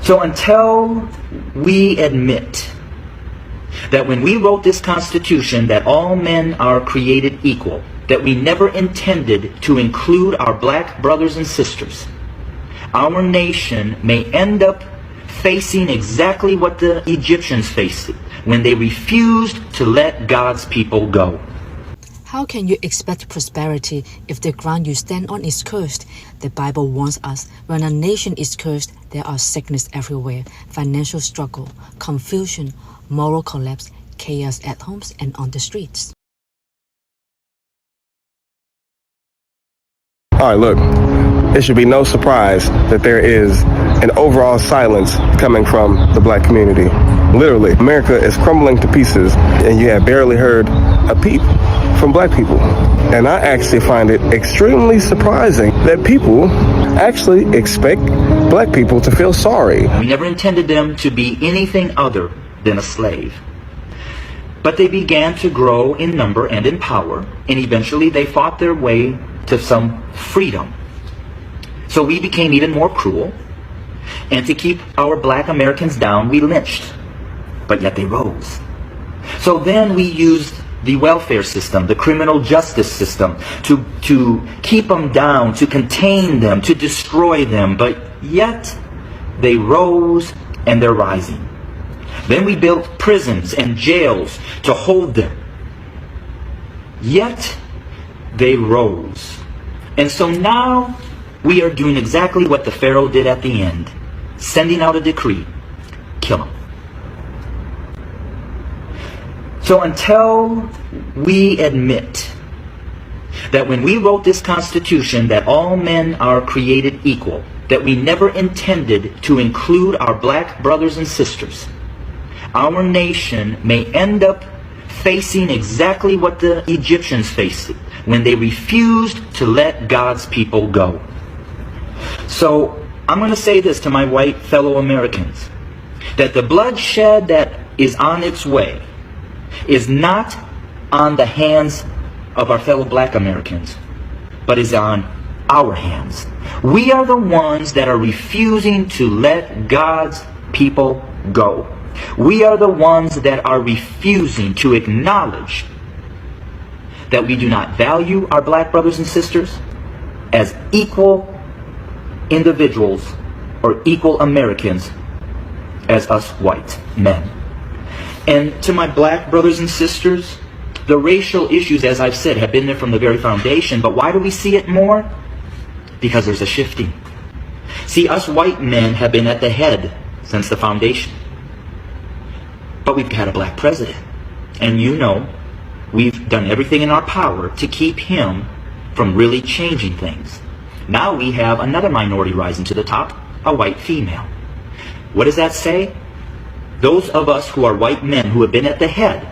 So until we admit that when we wrote this Constitution that all men are created equal, that we never intended to include our black brothers and sisters, our nation may end up facing exactly what the Egyptians faced when they refused to let God's people go. How can you expect prosperity if the ground you stand on is cursed? The Bible warns us, when a nation is cursed, there are sickness everywhere, financial struggle, confusion, moral collapse, chaos at homes and on the streets. All right, look, it should be no surprise that there is an overall silence coming from the black community. Literally, America is crumbling to pieces, and you have barely heard a peep from black people. And I actually find it extremely surprising that people actually expect black people to feel sorry. We never intended them to be anything other than a slave. But they began to grow in number and in power, and eventually they fought their way to some freedom. So we became even more cruel, and to keep our black Americans down, we lynched. But yet they rose. So then we used the welfare system, the criminal justice system, to keep them down, to contain them, to destroy them. But yet they rose, and they're rising. Then we built prisons and jails to hold them. Yet they rose. And so now we are doing exactly what the Pharaoh did at the end, sending out a decree: kill them. So until we admit that when we wrote this Constitution that all men are created equal, that we never intended to include our black brothers and sisters, our nation may end up facing exactly what the Egyptians faced when they refused to let God's people go. So I'm going to say this to my white fellow Americans, that the bloodshed that is on its way is not on the hands of our fellow black Americans, but is on our hands. We are the ones that are refusing to let God's people go. We are the ones that are refusing to acknowledge that we do not value our black brothers and sisters as equal individuals or equal Americans as us white men. And to my black brothers and sisters, the racial issues, as I've said, have been there from the very foundation. But why do we see it more? Because there's a shifting. See, us white men have been at the head since the foundation. But we've had a black president. And you know, we've done everything in our power to keep him from really changing things. Now we have another minority rising to the top, a white female. What does that say? Those of us who are white men who have been at the head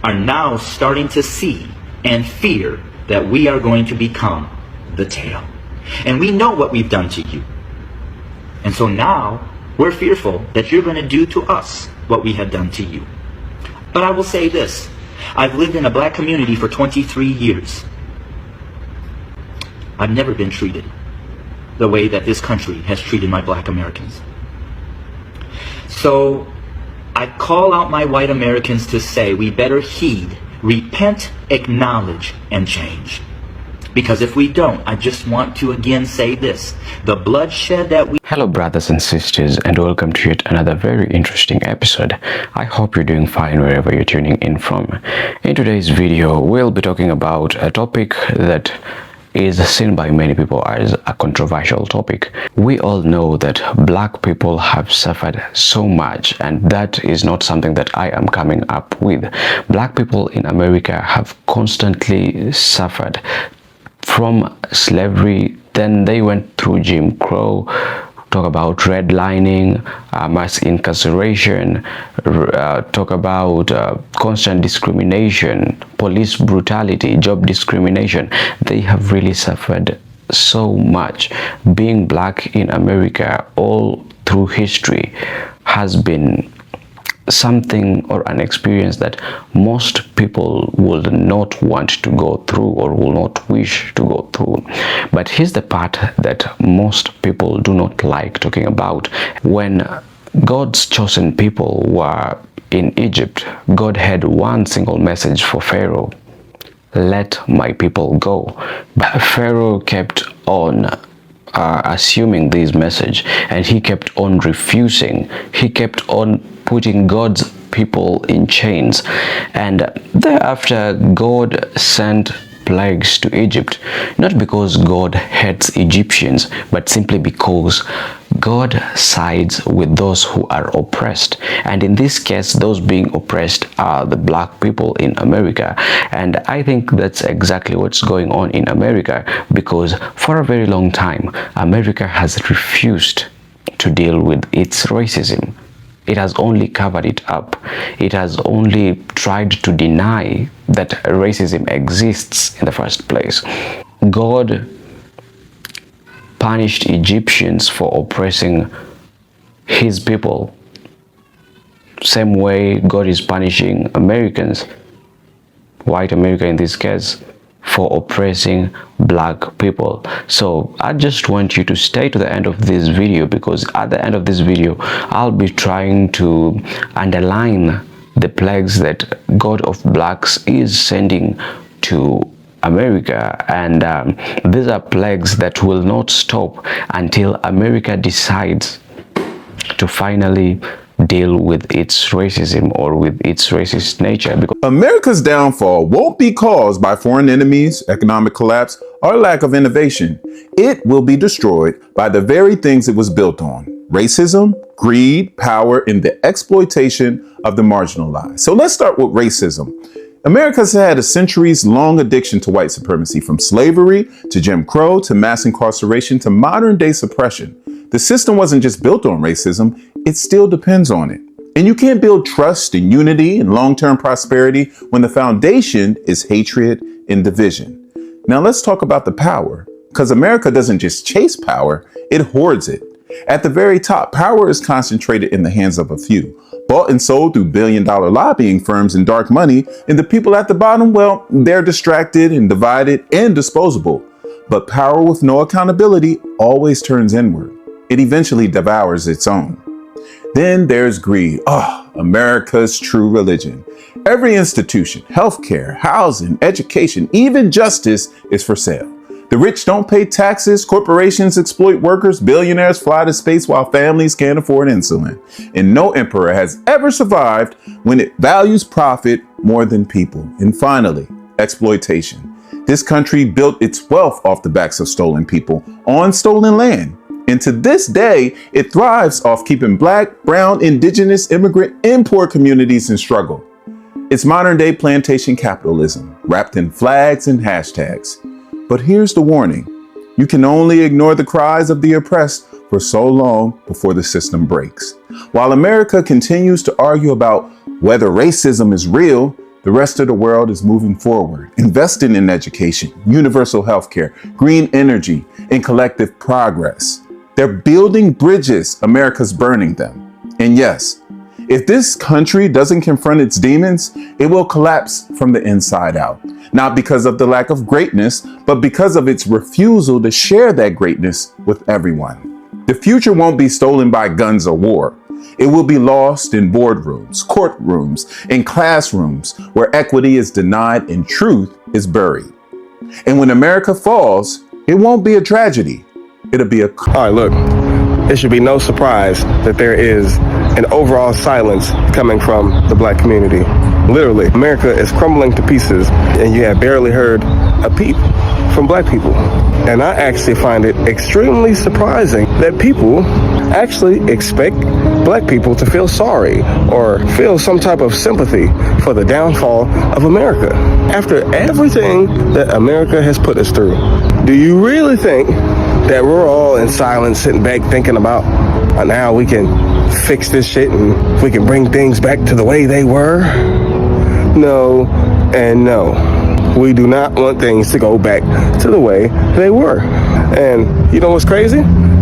are now starting to see and fear that we are going to become the tail. And we know what we've done to you. And so now we're fearful that you're going to do to us what we have done to you. But I will say this. I've lived in a black community for 23 years. I've never been treated the way that this country has treated my black Americans. So I call out my white Americans to say we better heed, repent, acknowledge, and change. Because if we don't, I just want to again say this. The bloodshed that we... Hello brothers and sisters, and welcome to yet another very interesting episode. I hope you're doing fine wherever you're tuning in from. In today's video, we'll be talking about a topic that is seen by many people as a controversial topic. We all know that black people have suffered so much, and that is not something that I am coming up with. Black people in America have constantly suffered from slavery, then they went through Jim Crow, talk about redlining, mass incarceration, talk about constant discrimination, police brutality, job discrimination. They have really suffered so much. Being black in America all through history has been something or an experience that most people would not want to go through or will not wish to go through. But here's the part that most people do not like talking about. When God's chosen people were in Egypt, God had one single message for Pharaoh: let my people go. But Pharaoh kept on assuming this message, and he kept on refusing. He kept on putting God's people in chains, and thereafter God sent plagues to Egypt, not because God hates Egyptians, but simply because God sides with those who are oppressed, and in this case those being oppressed are the black people in America. And I think that's exactly what's going on in America, because for a very long time America has refused to deal with its racism. It has only covered it up. It has only tried to deny that racism exists in the first place. God punished Egyptians for oppressing his people. Same way God is punishing Americans, white America in this case, for oppressing black people. So I just want you to stay to the end of this video, because at the end of this video I'll be trying to underline the plagues that God of blacks is sending to America, and these are plagues that will not stop until America decides to finally deal with its racism or with its racist nature. Because America's downfall won't be caused by foreign enemies, economic collapse, or lack of innovation. It will be destroyed by the very things it was built on: racism, greed, power, and the exploitation of the marginalized. So let's start with racism. America's had a centuries-long addiction to white supremacy, from slavery to Jim Crow to mass incarceration to modern-day suppression. The system wasn't just built on racism, it still depends on it. And you can't build trust and unity and long-term prosperity when the foundation is hatred and division. Now let's talk about the power, because America doesn't just chase power, it hoards it. At the very top, power is concentrated in the hands of a few, bought and sold through billion-dollar lobbying firms and dark money, and the people at the bottom, well, they're distracted and divided and disposable. But power with no accountability always turns inward. It eventually devours its own. Then there's greed. America's true religion. Every institution, healthcare, housing, education, even justice is for sale. The rich don't pay taxes, corporations exploit workers, billionaires fly to space while families can't afford insulin. And no emperor has ever survived when it values profit more than people. And finally, exploitation. This country built its wealth off the backs of stolen people on stolen land. And to this day, it thrives off keeping black, brown, indigenous, immigrant, and poor communities in struggle. It's modern day plantation capitalism, wrapped in flags and hashtags. But here's the warning. You can only ignore the cries of the oppressed for so long before the system breaks. While America continues to argue about whether racism is real, the rest of the world is moving forward, investing in education, universal healthcare, green energy, and collective progress. They're building bridges, America's burning them. And yes, if this country doesn't confront its demons, it will collapse from the inside out. Not because of the lack of greatness, but because of its refusal to share that greatness with everyone. The future won't be stolen by guns or war. It will be lost in boardrooms, courtrooms, and classrooms where equity is denied and truth is buried. And when America falls, it won't be a tragedy. It'll be a... All right, look, it should be no surprise that there is an overall silence coming from the black community. Literally, America is crumbling to pieces, and you have barely heard a peep from black people. And I actually find it extremely surprising that people actually expect black people to feel sorry or feel some type of sympathy for the downfall of America. After everything that America has put us through, do you really think that we're all in silence sitting back thinking about now we can fix this shit and we can bring things back to the way they were? No and no. We do not want things to go back to the way they were. And you know what's crazy?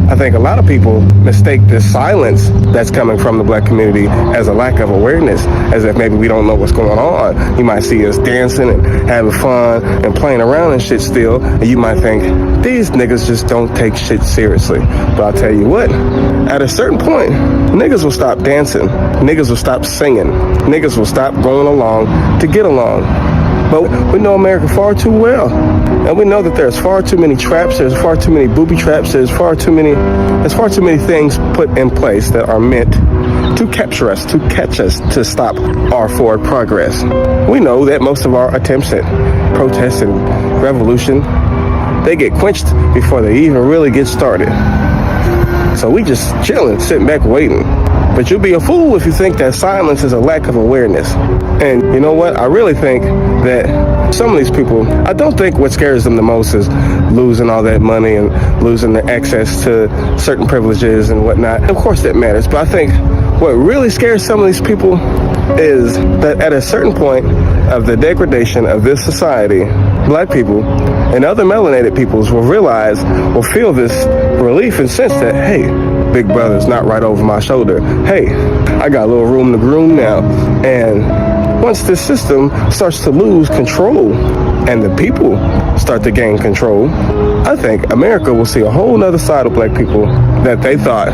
I think a lot of people mistake this silence that's coming from the black community as a lack of awareness, as if maybe we don't know what's going on. You might see us dancing and having fun and playing around and shit still, and you might think, these niggas just don't take shit seriously. But I'll tell you what, at a certain point, niggas will stop dancing, niggas will stop singing, niggas will stop going along to get along. But we know America far too well. And we know that there's far too many traps, there's far too many booby traps, there's far too many things put in place that are meant to capture us, to catch us, to stop our forward progress. We know that most of our attempts at protest and revolution, they get quenched before they even really get started. So we just chilling, sitting back waiting. But you'll be a fool if you think that silence is a lack of awareness. And you know what? I really think that some of these people, I don't think what scares them the most is losing all that money and losing their access to certain privileges and whatnot. Of course that matters, but I think what really scares some of these people is that at a certain point of the degradation of this society, black people and other melanated peoples will feel this relief and sense that, hey, big brother's not right over my shoulder. Hey, I got a little room to groom now. And once this system starts to lose control and the people start to gain control, I think America will see a whole nother side of black people that they thought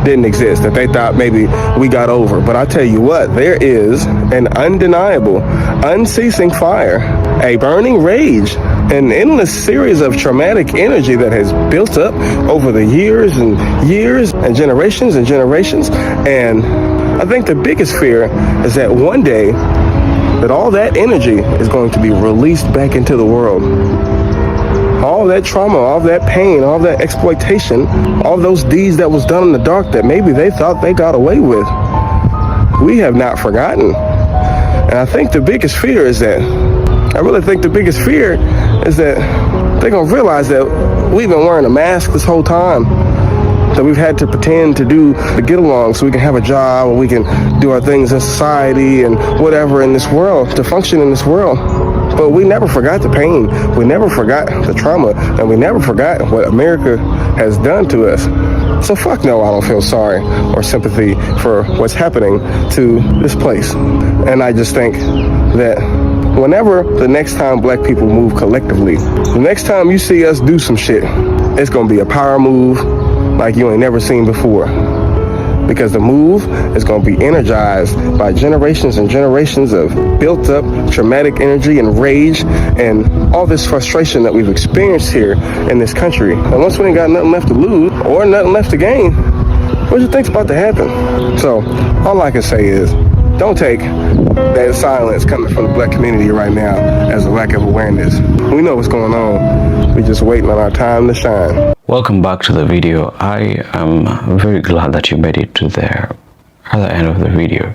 didn't exist, that they thought maybe we got over. But I tell you what, there is an undeniable, unceasing fire, a burning rage, an endless series of traumatic energy that has built up over the years and generations and generations. And I think the biggest fear is that one day that all that energy is going to be released back into the world. All that trauma, all that pain, all that exploitation, all those deeds that was done in the dark that maybe they thought they got away with, we have not forgotten. And I think the biggest fear is that they're going to realize that we've been wearing a mask this whole time, that we've had to pretend to get along so we can have a job, or we can do our things in society and whatever in this world, to function in this world. But we never forgot the pain, we never forgot the trauma, and we never forgot what America has done to us. So fuck no, I don't feel sorry or sympathy for what's happening to this place. And I just think that whenever the next time black people move collectively, the next time you see us do some shit, it's gonna be a power move like you ain't never seen before. Because the move is going to be energized by generations and generations of built up traumatic energy and rage and all this frustration that we've experienced here in this country. And once we ain't got nothing left to lose or nothing left to gain, what do you think's about to happen? So all I can say is, don't take that silence coming from the black community right now as a lack of awareness. We know what's going on. We're just waiting on our time to shine. Welcome back to the video. I am very glad that you made it to the other end of the video.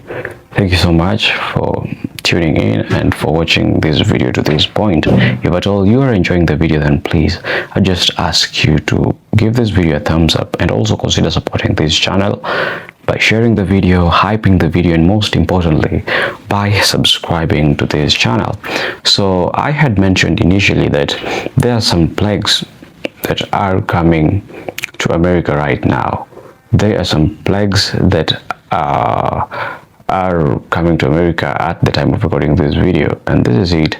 Thank you so much for tuning in and for watching this video to this point. If at all you are enjoying the video, then please, I just ask you to give this video a thumbs up and also consider supporting this channel by sharing the video, hyping the video, and most importantly, by subscribing to this channel. So I had mentioned initially that there are some plagues that are coming to America right now. There are some plagues that are coming to America at the time of recording this video, and this is it.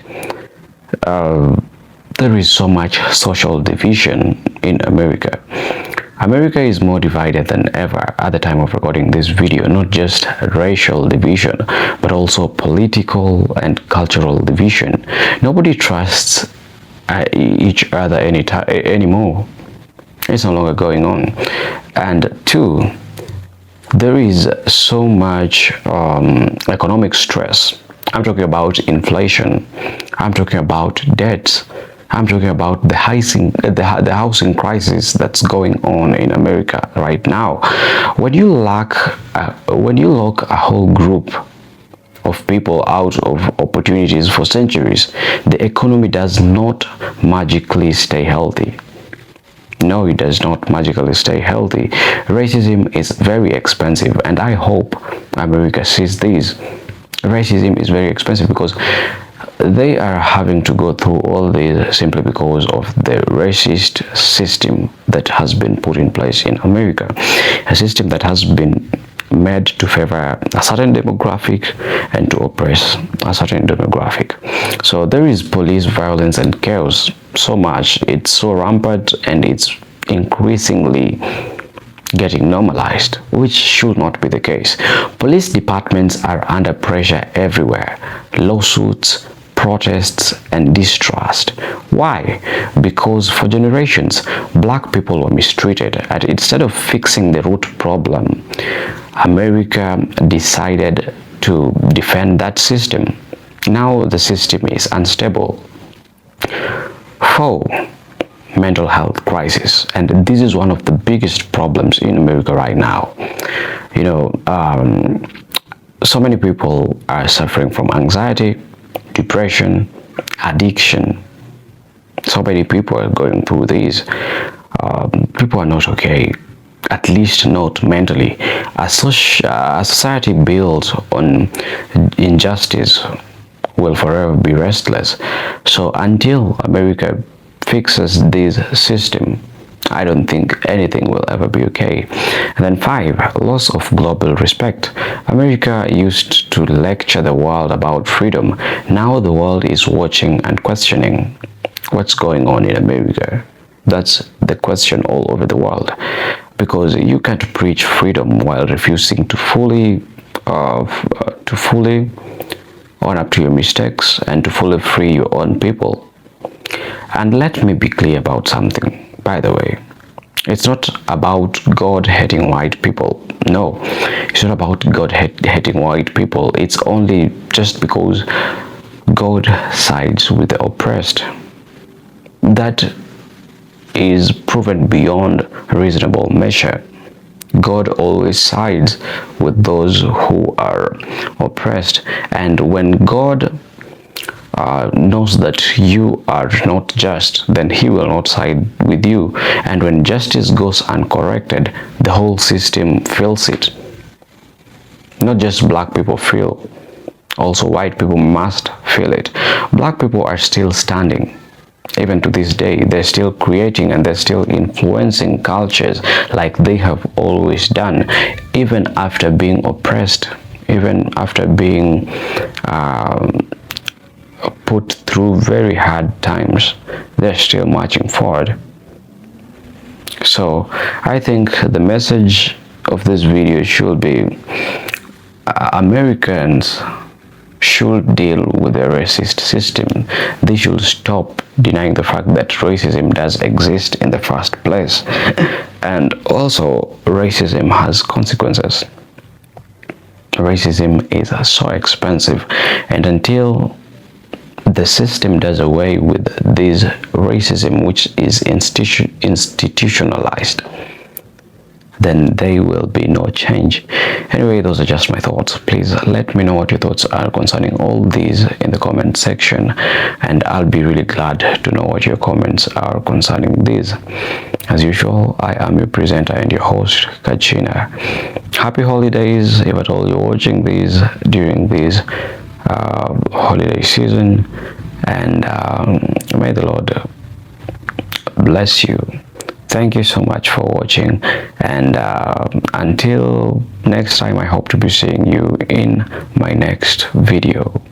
There is so much social division in America. America is more divided than ever at the time of recording this video, not just racial division, but also political and cultural division. Nobody trusts each other anymore. It's no longer going on. And two, there is so much economic stress. I'm talking about inflation. I'm talking about debts. I'm talking about the housing crisis that's going on in America right now. When you lock a whole group of people out of opportunities for centuries, the economy does not magically stay healthy. No, it does not magically stay healthy. Racism is very expensive, and I hope America sees this. Racism is very expensive because they are having to go through all this simply because of the racist system that has been put in place in America, a system that has been made to favor a certain demographic and to oppress a certain demographic. So there is police violence and chaos so much, it's so rampant, and it's increasingly getting normalized, which should not be the case. Police departments are under pressure everywhere. Lawsuits, protests, and distrust. Why? Because for generations, black people were mistreated, and instead of fixing the root problem, America decided to defend that system. Now the system is unstable. 4. Mental health crisis, and this is one of the biggest problems in America right now. So many people are suffering from anxiety, depression, addiction. So many people are going through these. People are not okay, at least not mentally. A society built on injustice will forever be restless. So until America fixes this system, I don't think anything will ever be okay. And then 5, loss of global respect. America used to lecture the world about freedom. Now the world is watching and questioning what's going on in America. That's the question all over the world, because you can't preach freedom while refusing to fully own up to your mistakes and to fully free your own people. And let me be clear about something, by the way. It's not about God hating white people. No, it's not about God hating white people. It's only just because God sides with the oppressed. That is proven beyond reasonable measure. God always sides with those who are oppressed. And when God knows that you are not just, then he will not side with you. And when justice goes uncorrected, the whole system feels it. Not just black people feel, also white people must feel it. Black people are still standing. Even to this day, they're still creating and they're still influencing cultures like they have always done, even after being oppressed, even after being put through very hard times. They're still marching forward. So I think the message of this video should be Americans should deal with the racist system. They should stop denying the fact that racism does exist in the first place. And also, racism has consequences. Racism is so expensive, and until the system does away with this racism, which is institutionalized, then there will be no change. Anyway, those are just my thoughts. Please let me know what your thoughts are concerning all these in the comment section, and I'll be really glad to know what your comments are concerning these. As usual, I am your presenter and your host, Kachina. Happy holidays if at all you're watching these during this holiday season, and may the Lord bless you. Thank you so much for watching, and until next time, I hope to be seeing you in my next video.